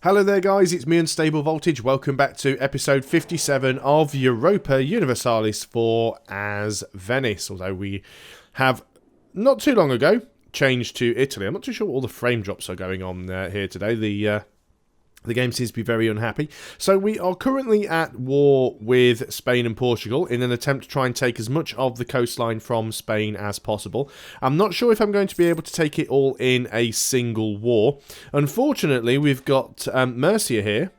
Hello there guys, it's me Unstable Voltage. Welcome back to episode 57 of Europa Universalis IV as Venice. Although we have, not too long ago, changed to Italy. I'm not too sure what all the frame drops are going on here today. The game seems to be very unhappy. So we are currently at war with Spain and Portugal in an attempt to try and take as much of the coastline from Spain as possible. I'm not sure if I'm going to be able to take it all in a single war. Unfortunately, we've got Murcia here.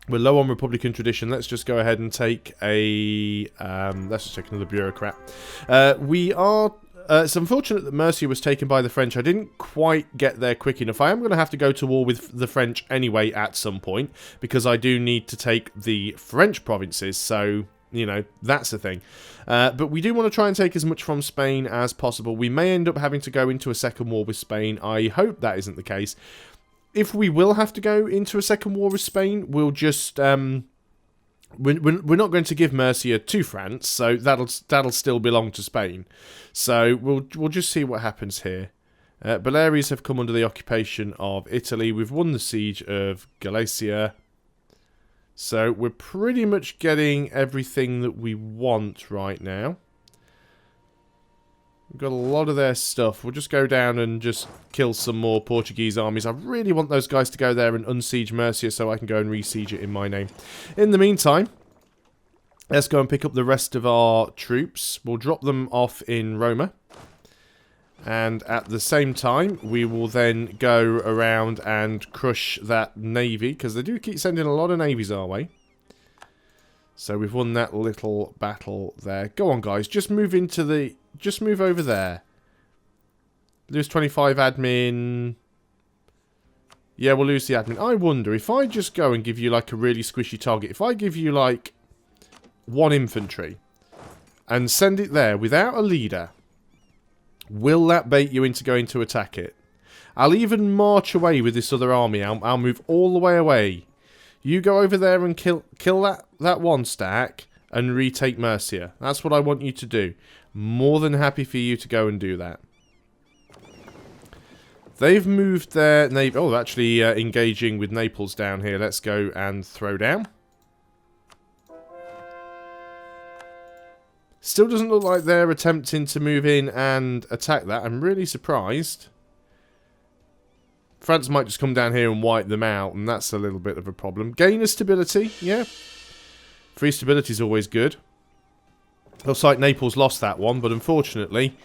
We're low on Republican tradition. Let's just go ahead and take a... let's just take another bureaucrat. It's unfortunate that Murcia was taken by the French. I didn't quite get there quick enough. I am going to have to go to war with the French anyway at some point, because I do need to take the French provinces, so, you know, that's the thing. But we do want to try and take as much from Spain as possible. We may end up having to go into a second war with Spain. I hope that isn't the case. If we will have to go into a second war with Spain, we'll just... We're not going to give Murcia to France, so that'll still belong to Spain. So we'll just see what happens here. Baleares have come under the occupation of Italy. We've won the siege of Galicia. So we're pretty much getting everything that we want right now. We've got a lot of their stuff. We'll just go down and just kill some more Portuguese armies. I really want those guys to go there and unsiege Murcia so I can go and re-siege it in my name. In the meantime, let's go and pick up the rest of our troops. We'll drop them off in Roma. And at the same time, we will then go around and crush that navy, because they do keep sending a lot of navies our way. So we've won that little battle there. Go on, guys. Just move into the... Just move over there. Lose 25 admin. Yeah, we'll lose the admin. I wonder, if I just go and give you, like, a really squishy target. If I give you, like, 1 infantry and send it there without a leader, will that bait you into going to attack it? I'll even march away with this other army. I'll move all the way away. You go over there and kill that 1 stack and retake Murcia. That's what I want you to do. More than happy for you to go and do that. They've moved their navy. Oh, actually engaging with Naples down here. Let's go and throw down. Still doesn't look like they're attempting to move in and attack that. I'm really surprised. France might just come down here and wipe them out, and that's a little bit of a problem. Gain of stability, yeah. Free stability is always good. Looks like Naples lost that one, but unfortunately,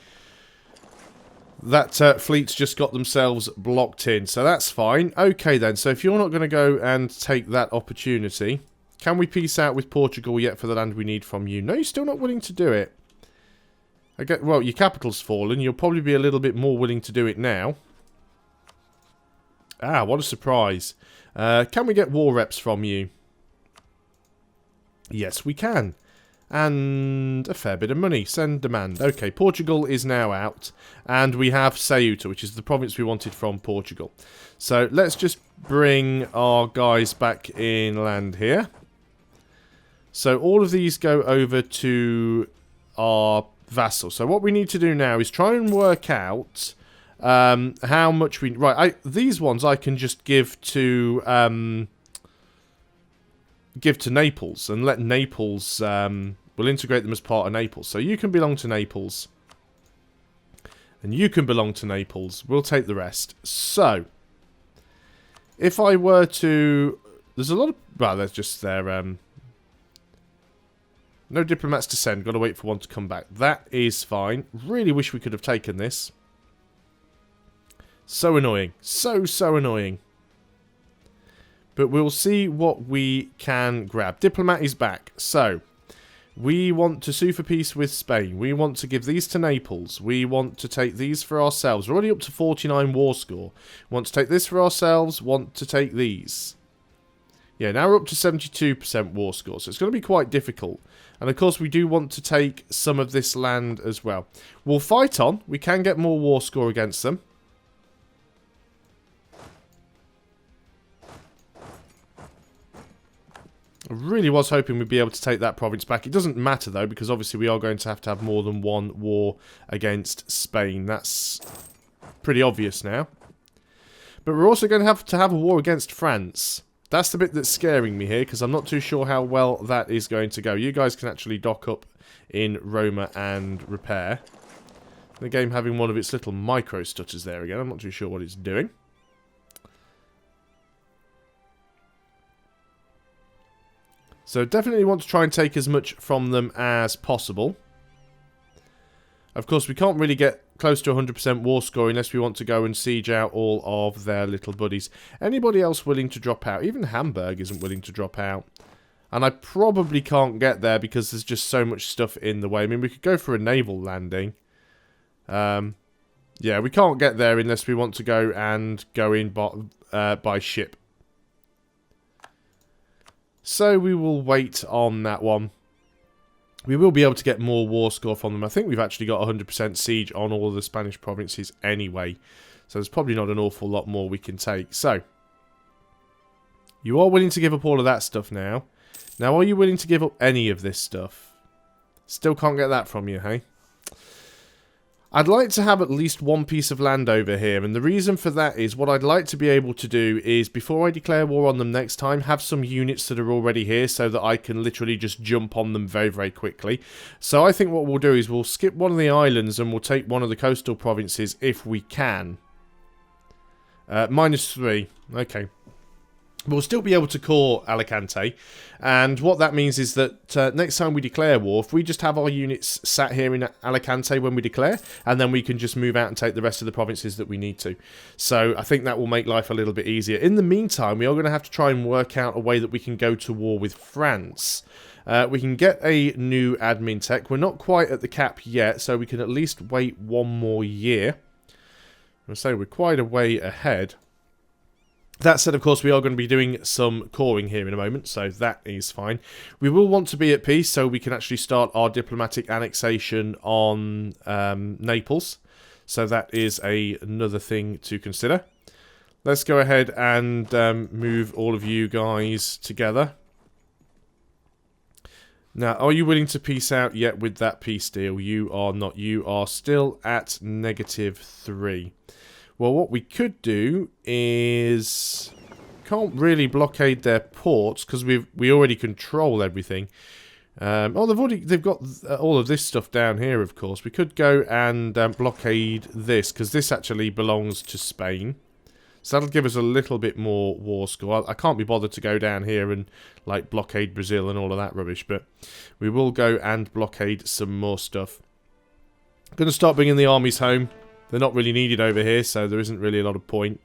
that fleet's just got themselves blocked in, so that's fine. Okay then, so if you're not going to go and take that opportunity, can we peace out with Portugal yet for the land we need from you? No, you're still not willing to do it. Well, your capital's fallen. You'll probably be a little bit more willing to do it now. Ah, what a surprise. Can we get war reps from you? Yes, we can. And a fair bit of money. Send demand. Okay, Portugal is now out. And we have Ceuta, which is the province we wanted from Portugal. So let's just bring our guys back in land here. So all of these go over to our vassal. So what we need to do now is try and work out how much we... Right, these ones I can just give to Naples and let Naples... we'll integrate them as part of Naples. So you can belong to Naples. And you can belong to Naples. We'll take the rest. So, if I were to... There's a lot of... Well, there's just their... no diplomats to send. Got to wait for one to come back. That is fine. Really wish we could have taken this. So annoying. So annoying. But we'll see what we can grab. Diplomat is back. So, we want to sue for peace with Spain. We want to give these to Naples. We want to take these for ourselves. We're already up to 49 war score. Want to take this for ourselves. Want to take these. Yeah, now we're up to 72% war score. So it's going to be quite difficult. And of course, we do want to take some of this land as well. We'll fight on. We can get more war score against them. I really was hoping we'd be able to take that province back. It doesn't matter, though, because obviously we are going to have more than one war against Spain. That's pretty obvious now. But we're also going to have a war against France. That's the bit that's scaring me here, because I'm not too sure how well that is going to go. You guys can actually dock up in Roma and repair. The game having one of its little micro stutters there again. I'm not too sure what it's doing. So definitely want to try and take as much from them as possible. Of course, we can't really get close to 100% war score unless we want to go and siege out all of their little buddies. Anybody else willing to drop out? Even Hamburg isn't willing to drop out. And I probably can't get there because there's just so much stuff in the way. I mean, we could go for a naval landing. Yeah, we can't get there unless we want to go and go in by ship. So we will wait on that one. We will be able to get more war score from them. I think we've actually got 100% siege on all of the Spanish provinces anyway. So there's probably not an awful lot more we can take. So, you are willing to give up all of that stuff now. Now, are you willing to give up any of this stuff? Still can't get that from you, hey? I'd like to have at least one piece of land over here, and the reason for that is what I'd like to be able to do is, before I declare war on them next time, have some units that are already here so that I can literally just jump on them very, very quickly. So I think what we'll do is we'll skip one of the islands and we'll take one of the coastal provinces if we can. -3. Okay. We'll still be able to core Alicante, and what that means is that next time we declare war, if we just have our units sat here in Alicante when we declare, and then we can just move out and take the rest of the provinces that we need to. So I think that will make life a little bit easier. In the meantime, we are going to have to try and work out a way that we can go to war with France. We can get a new admin tech. We're not quite at the cap yet, so we can at least wait one more year. I'll say we're quite a way ahead. That said, of course, we are going to be doing some coring here in a moment, so that is fine. We will want to be at peace so we can actually start our diplomatic annexation on Naples. So that is another thing to consider. Let's go ahead and move all of you guys together. Now, are you willing to peace out yet with that peace deal? You are not. You are still at -3. Well, what we could do is... Can't really blockade their ports because we already control everything. Oh, they've got all of this stuff down here, of course. We could go and blockade this because this actually belongs to Spain. So that'll give us a little bit more war score. I can't be bothered to go down here and like blockade Brazil and all of that rubbish, but we will go and blockade some more stuff. I'm going to start bringing the armies home. They're not really needed over here, so there isn't really a lot of point.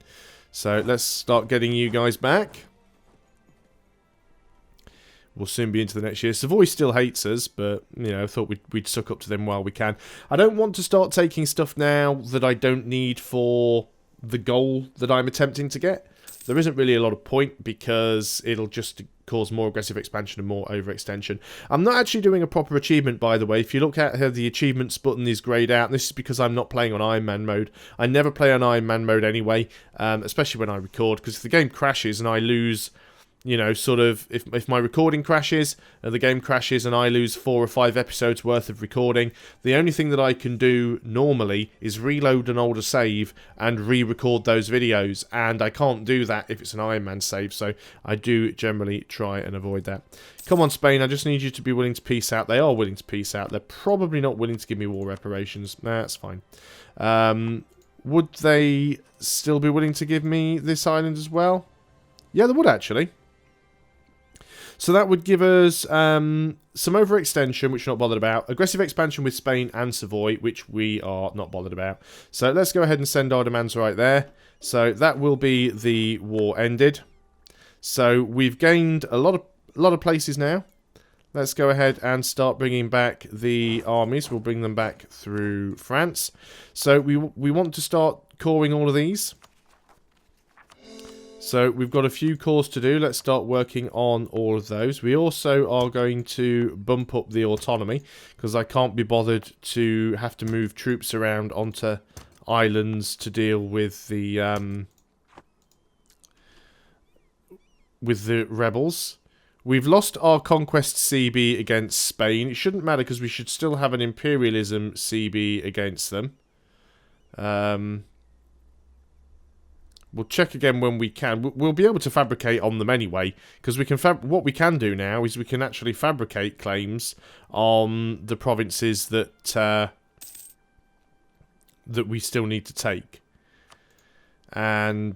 So let's start getting you guys back. We'll soon be into the next year. Savoy still hates us, but, you know, I thought we'd suck up to them while we can. I don't want to start taking stuff now that I don't need for the goal that I'm attempting to get. There isn't really a lot of point because it'll just cause more aggressive expansion and more overextension. I'm not actually doing a proper achievement, by the way. If you look at how the achievements button is greyed out, and this is because I'm not playing on Iron Man mode. I never play on Iron Man mode anyway, especially when I record, because if the game crashes and I lose... You know, sort of, if my recording crashes, the game crashes, and I lose 4 or 5 episodes worth of recording, the only thing that I can do normally is reload an older save and re-record those videos, and I can't do that if it's an Iron Man save, so I do generally try and avoid that. Come on, Spain, I just need you to be willing to peace out. They are willing to peace out. They're probably not willing to give me war reparations. Nah, that's fine. Would they still be willing to give me this island as well? Yeah, they would, actually. So that would give us some overextension, which we're not bothered about. Aggressive expansion with Spain and Savoy, which we are not bothered about. So let's go ahead and send our demands right there. So that will be the war ended. So we've gained a lot of places now. Let's go ahead and start bringing back the armies. We'll bring them back through France. So we want to start coring all of these. So we've got a few cores to do. Let's start working on all of those. We also are going to bump up the autonomy because I can't be bothered to have to move troops around onto islands to deal with the rebels. We've lost our Conquest CB against Spain. It shouldn't matter because we should still have an Imperialism CB against them. We'll check again when we can. We'll be able to fabricate on them anyway, because we can. What we can do now is we can actually fabricate claims on the provinces that that we still need to take. And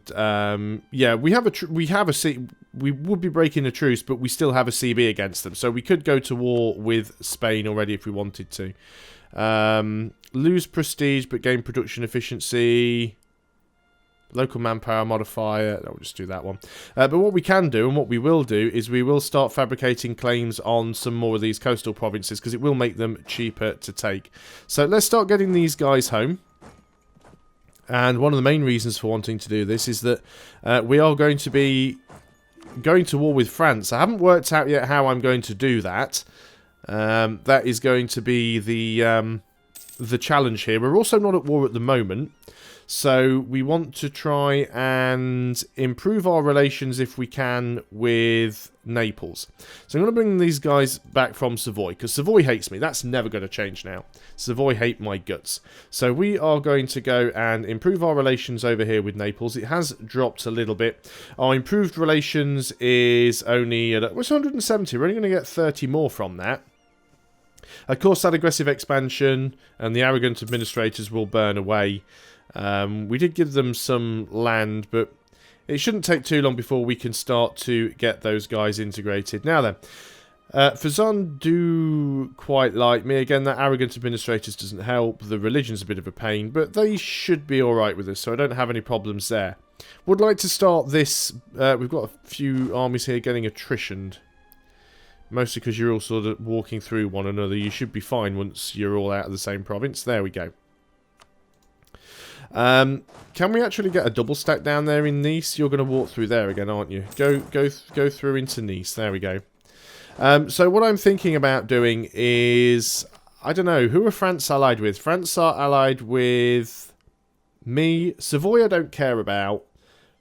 yeah, we would be breaking a truce, but we still have a CB against them, so we could go to war with Spain already if we wanted to. Lose prestige but gain production efficiency. Local manpower modifier. No, we'll just do that one. But what we can do, and what we will do, is we will start fabricating claims on some more of these coastal provinces, because it will make them cheaper to take. So let's start getting these guys home. And one of the main reasons for wanting to do this is that we are going to be going to war with France. I haven't worked out yet how I'm going to do that. That is going to be the challenge here. We're also not at war at the moment, so we want to try and improve our relations if we can with Naples. So I'm going to bring these guys back from Savoy, because Savoy hates me. That's never going to change now. Savoy hate my guts. So we are going to go and improve our relations over here with Naples. It has dropped a little bit. Our improved relations is only at 170. We're only going to get 30 more from that. Of course, that aggressive expansion and the arrogant administrators will burn away. We did give them some land, but it shouldn't take too long before we can start to get those guys integrated. Now then, Fazan do quite like me. Again, that arrogant administrators doesn't help. The religion's a bit of a pain, but they should be alright with us, so I don't have any problems there. Would like to start this. We've got a few armies here getting attritioned. Mostly because you're all sort of walking through one another. You should be fine once you're all out of the same province. There we go. Can we actually get a double stack down there in Nice? You're going to walk through there again, aren't you? Go through into Nice. There we go. So what I'm thinking about doing is, I don't know, who are France allied with? France are allied with me. Savoy I don't care about.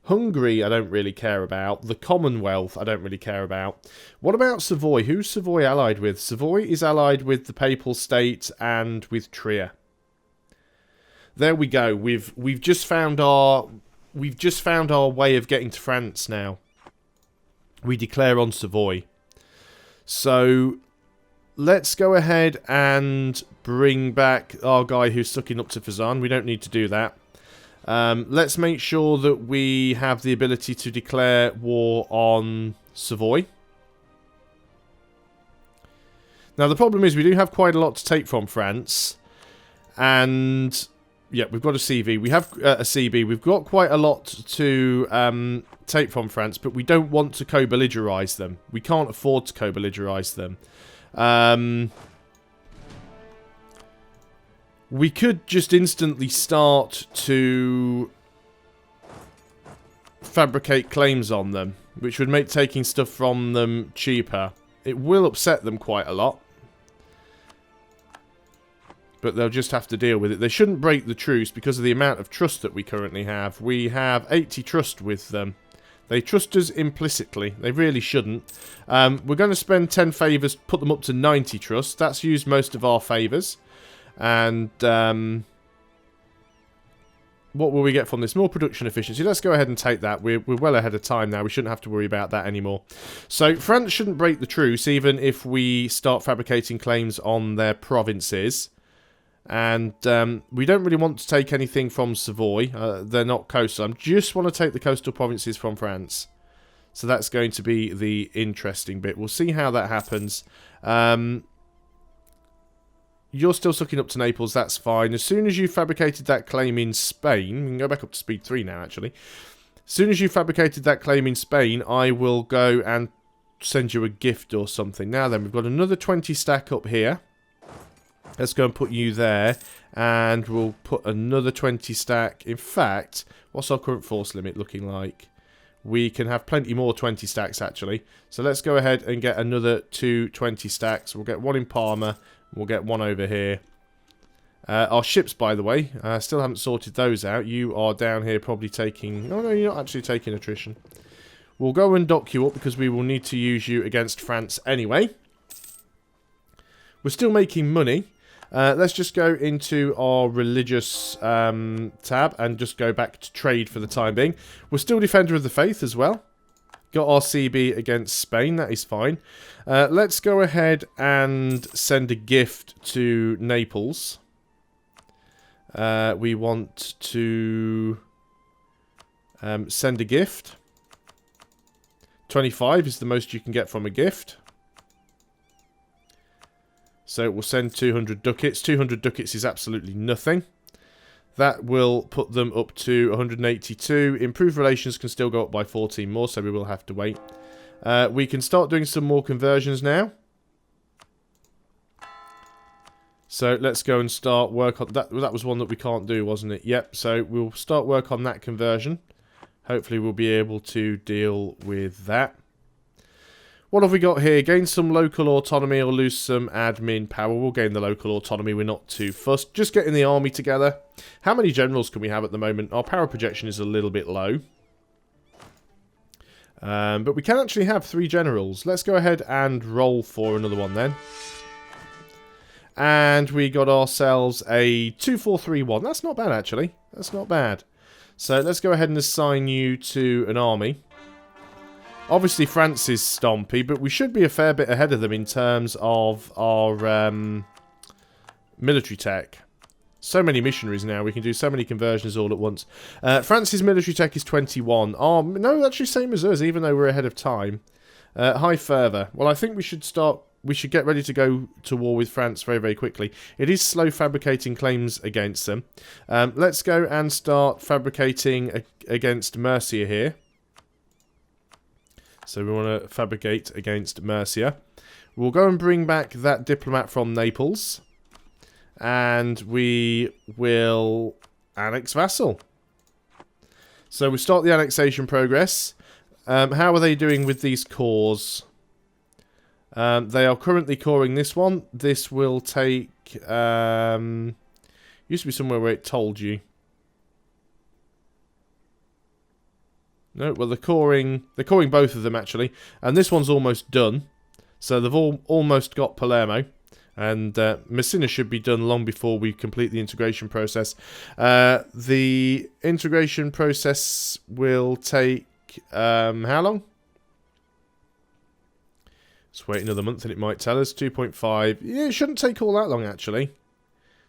Hungary I don't really care about. The Commonwealth I don't really care about. What about Savoy? Who's Savoy allied with? Savoy is allied with the Papal State and with Trier. There we go. We've just found our way of getting to France now. We declare on Savoy. So let's go ahead and bring back our guy who's sucking up to Fazan. We don't need to do that. Let's make sure that we have the ability to declare war on Savoy. Now the problem is we do have quite a lot to take from France. And yeah, we've got a CV. We have a CB. We've got quite a lot to take from France, but we don't want to co-belligerize them. We can't afford to co-belligerize them. We could just instantly start to fabricate claims on them, which would make taking stuff from them cheaper. It will upset them quite a lot, but they'll just have to deal with it. They shouldn't break the truce because of the amount of trust that we currently have. We have 80 trust with them. They trust us implicitly. They really shouldn't. We're going to spend 10 favours, put them up to 90 trust. That's used most of our favours. And what will we get from this? More production efficiency. Let's go ahead and take that. We're well ahead of time now. We shouldn't have to worry about that anymore. So France shouldn't break the truce even if we start fabricating claims on their provinces. And we don't really want to take anything from Savoy. They're not coastal. I just want to take the coastal provinces from France. So that's going to be the interesting bit. We'll see how that happens. You're still sucking up to Naples, that's fine. As soon as you fabricated that claim in Spain, we can go back up to speed 3 now, actually. As soon as you fabricated that claim in Spain, I will go and send you a gift or something. Now then, we've got another 20 stack up here. Let's go and put you there, and we'll put another 20 stack. In fact, what's our current force limit looking like? We can have plenty more 20 stacks, actually. So let's go ahead and get another 2 20 stacks. We'll get one in Parma. We'll get one over here. Our ships, by the way, still haven't sorted those out. You are down here probably taking... Oh, no, you're not actually taking attrition. We'll go and dock you up because we will need to use you against France anyway. We're still making money. Let's just go into our religious tab and just go back to trade for the time being. We're still Defender of the Faith as well. Got our CB against Spain, that is fine. Let's go ahead and send a gift to Naples. We want to send a gift. 25 is the most you can get from a gift. So we'll send 200 ducats. 200 ducats is absolutely nothing. That will put them up to 182. Improved relations can still go up by 14 more, so we will have to wait. We can start doing some more conversions now. So let's go and start work on that. That was one that we can't do, wasn't it? Yep. So we'll start work on that conversion. Hopefully we'll be able to deal with that. What have we got here? Gain some local autonomy or lose some admin power. We'll gain the local autonomy. We're not too fussed. Just getting the army together. How many generals can we have at the moment? Our power projection is a little bit low. But we can actually have 3 generals. Let's go ahead and roll for another one then. And we got ourselves a 2431. That's not bad, actually. That's not bad. So let's go ahead and assign you to an army. Obviously, France is stompy, but we should be a fair bit ahead of them in terms of our military tech. So many missionaries now. We can do so many conversions all at once. France's military tech is 21. No, actually same as us, even though we're ahead of time. High fervour. Well, I think we should start... We should get ready to go to war with France very, very quickly. It is slow fabricating claims against them. Let's go and start fabricating against Mercia here. So we want to fabricate against Mercia. We'll go and bring back that diplomat from Naples. And we will annex vassal. So we start the annexation progress. How are they doing with these cores? They are currently coring this one. This will take... used to be somewhere where it told you. No, well, they're coring both of them, actually. And this one's almost done. So they've almost got Palermo. And Messina should be done long before we complete the integration process. The integration process will take... how long? Let's wait another month and it might tell us. 2.5. Yeah, it shouldn't take all that long, actually.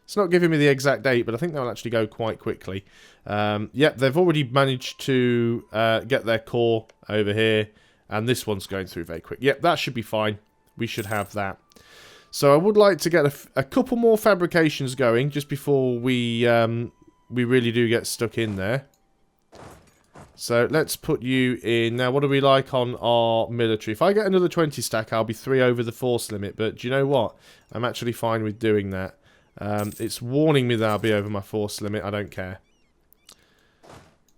It's not giving me the exact date, but I think that'll actually go quite quickly. Yep, they've already managed to get their core over here. And this one's going through very quick. Yep, that should be fine. We should have that. So I would like to get a couple more fabrications going just before we really do get stuck in there. So let's put you in. Now, what do we like on our military? If I get another 20 stack, I'll be 3 over the force limit. But do you know what? I'm actually fine with doing that. It's warning me that I'll be over my force limit. I don't care.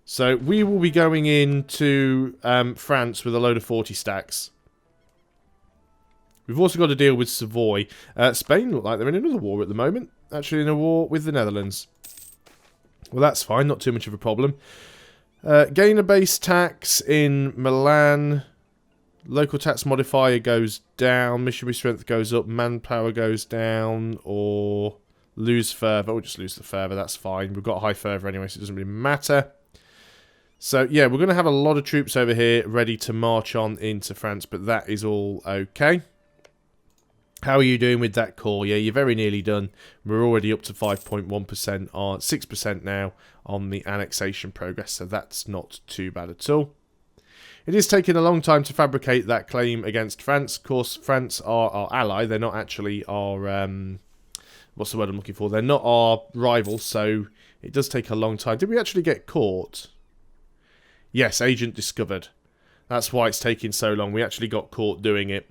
So we will be going into France with a load of 40 stacks. We've also got to deal with Savoy. Spain look like they're in another war at the moment. Actually in a war with the Netherlands. Well, that's fine. Not too much of a problem. Gain a base tax in Milan. Local tax modifier goes down. Missionary strength goes up. Manpower goes down. Or lose fervour. We'll just lose the fervour. That's fine. We've got high fervour anyway, so it doesn't really matter. So, yeah, we're going to have a lot of troops over here ready to march on into France, but that is all okay. How are you doing with that core? Yeah, you're very nearly done. We're already up to 5.1% on 6% now on the annexation progress, so that's not too bad at all. It is taking a long time to fabricate that claim against France. Of course, France are our ally. They're not actually our... what's the word I'm looking for? They're not our rivals, so it does take a long time. Did we actually get caught? Yes, agent discovered. That's why it's taking so long. We actually got caught doing it.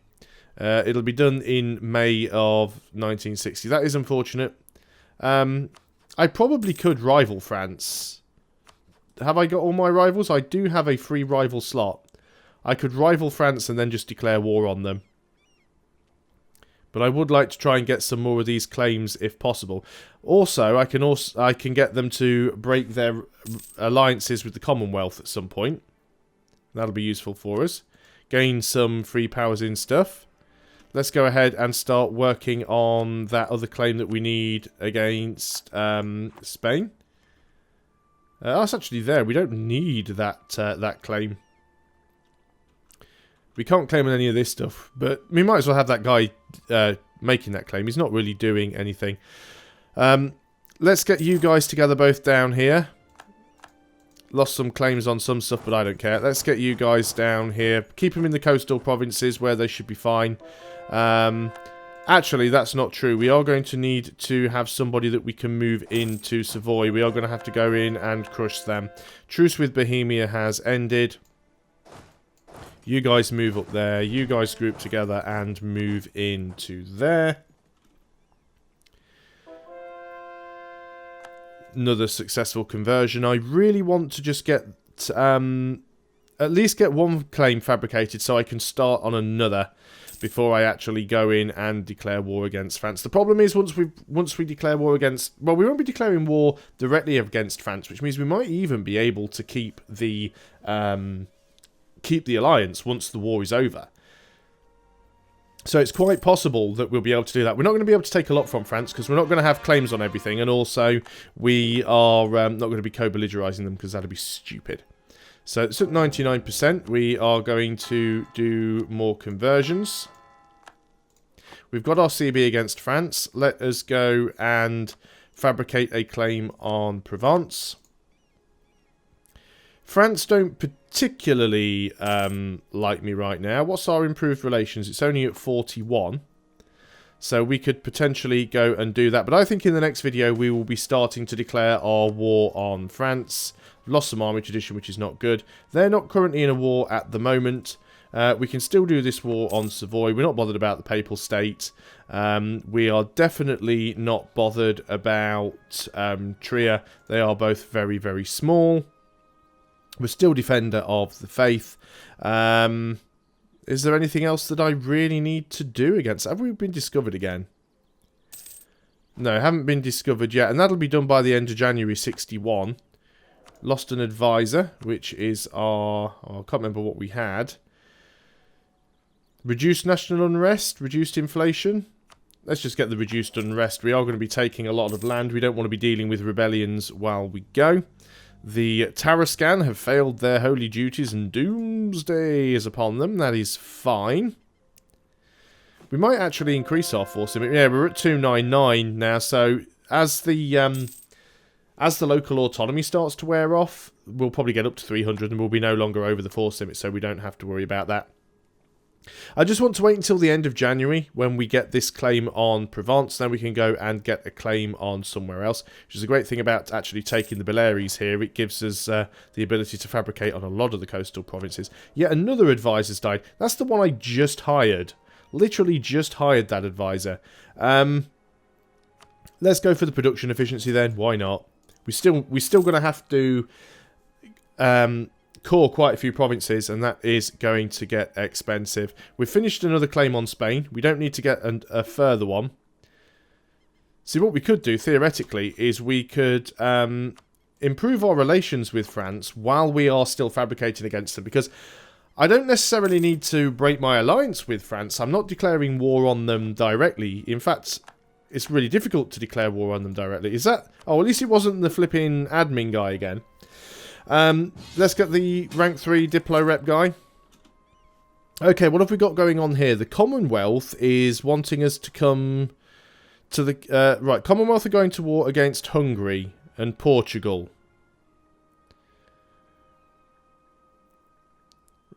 It'll be done in May of 1960. That is unfortunate. I probably could rival France. Have I got all my rivals? I do have a free rival slot. I could rival France and then just declare war on them. But I would like to try and get some more of these claims if possible. Also, I can get them to break their alliances with the Commonwealth at some point. That'll be useful for us. Gain some free powers in stuff. let's go ahead and start working on that other claim that we need against Spain. Oh, it's actually there. We don't need that that claim. We can't claim on any of this stuff, but we might as well have that guy making that claim. He's not really doing anything. Let's get you guys together both down here. Lost some claims on some stuff, but I don't care. Let's get you guys down here. Keep them in the coastal provinces where they should be fine. Actually, that's not true. We are going to need to have somebody that we can move into Savoy. We are going to have to go in and crush them. Truce with Bohemia has ended. You guys move up there. You guys group together and move into there. Another successful conversion. I really want to just get at least get one claim fabricated so I can start on another before I actually go in and declare war against France. The problem is once we declare war against, well, we won't be declaring war directly against France, which means we might even be able to keep the alliance once the war is over. So it's quite possible that we'll be able to do that. We're not going to be able to take a lot from France because we're not going to have claims on everything, and also we are not going to be co-belligerizing them because that'd be stupid. So it's at 99%. We are going to do more conversions. We've got our CB against France. Let us go and fabricate a claim on Provence. France don't particularly like me right now. What's our improved relations? It's only at 41. So we could potentially go and do that. But I think in the next video we will be starting to declare our war on France. Lost some army tradition, which is not good. They're not currently in a war at the moment. We can still do this war on Savoy. We're not bothered about the Papal State. We are definitely not bothered about Trier. They are both very, very small. We're still Defender of the Faith. Is there anything else that I really need to do against? Have we been discovered again? No, haven't been discovered yet. And that'll be done by the end of January 61. Lost an advisor, which is our... Oh, I can't remember what we had. Reduced national unrest, reduced inflation. Let's just get the reduced unrest. We are going to be taking a lot of land. We don't want to be dealing with rebellions while we go. The Tarascan have failed their holy duties and doomsday is upon them. That is fine. We might actually increase our force limit. Yeah, we're at 299 now, so as the local autonomy starts to wear off, we'll probably get up to 300 and we'll be no longer over the force limit, so we don't have to worry about that. I just want to wait until the end of January when we get this claim on Provence. Then we can go and get a claim on somewhere else, which is a great thing about actually taking the Baleares here. It gives us the ability to fabricate on a lot of the coastal provinces. Yet another advisor's died. That's the one I just hired. Literally just hired that advisor. Let's go for the production efficiency then. Why not? We're still going to have to core quite a few provinces, and that is going to get expensive. We've finished another claim on Spain. We don't need to get a further one. See, what we could do, theoretically, is we could improve our relations with France while we are still fabricating against them, because I don't necessarily need to break my alliance with France. I'm not declaring war on them directly. In fact, it's really difficult to declare war on them directly. Is that... Oh, at least it wasn't the flipping admin guy again. Let's get the rank 3 Diplo rep guy. Okay, what have we got going on here? The Commonwealth is wanting us to come to the... right, Commonwealth are going to war against Hungary and Portugal.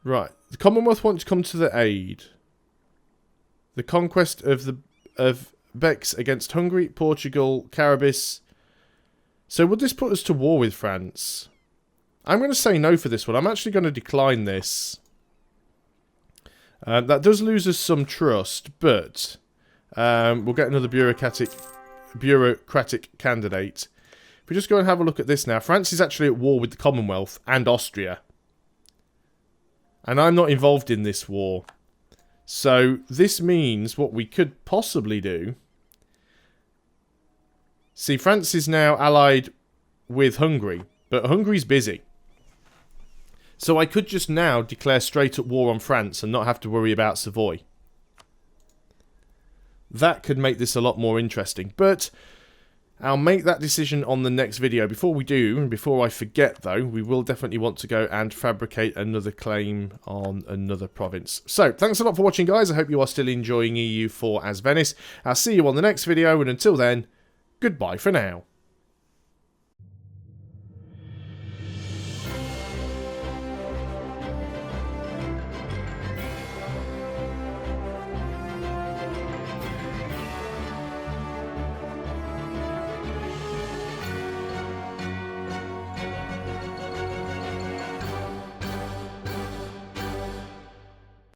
Right, the Commonwealth want to come to the aid. The conquest of Bex against Hungary, Portugal, Caribis. So would this put us to war with France? I'm going to say no for this one. I'm actually going to decline this. That does lose us some trust, but we'll get another bureaucratic candidate. If we just go and have a look at this now. France is actually at war with the Commonwealth and Austria. And I'm not involved in this war. So this means what we could possibly do... See, France is now allied with Hungary, but Hungary's busy. So I could just now declare straight up war on France and not have to worry about Savoy. that could make this a lot more interesting. But I'll make that decision on the next video. Before we do, and before I forget though, we will definitely want to go and fabricate another claim on another province. So, thanks a lot for watching, guys. I hope you are still enjoying EU4 as Venice. I'll see you on the next video, and until then, goodbye for now.